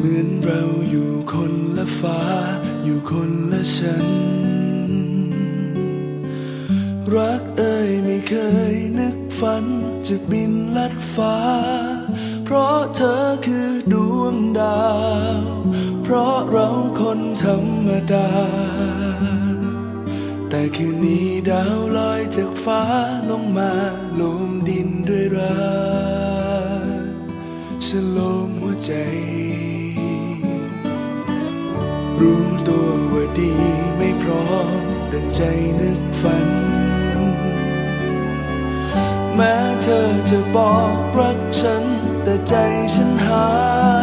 เหมือนเราอยู่คนละฟ้าอยู่คนละชั้นรักเอ่ยไม่เคยนึกฝันจะบินลัดฟ้าเพราะเธอคือดวงดาวเพราะเราคนธรรมดาแต่คืนนี้ดาวลอยจากฟ้าลงมาโลมดินด้วยรักฉันโลมหัวใจรู้ตัวว่าดีไม่พร้อมดังใจนึกฝันแม้เธอจะบอกรักฉันแต่ใจฉันหาย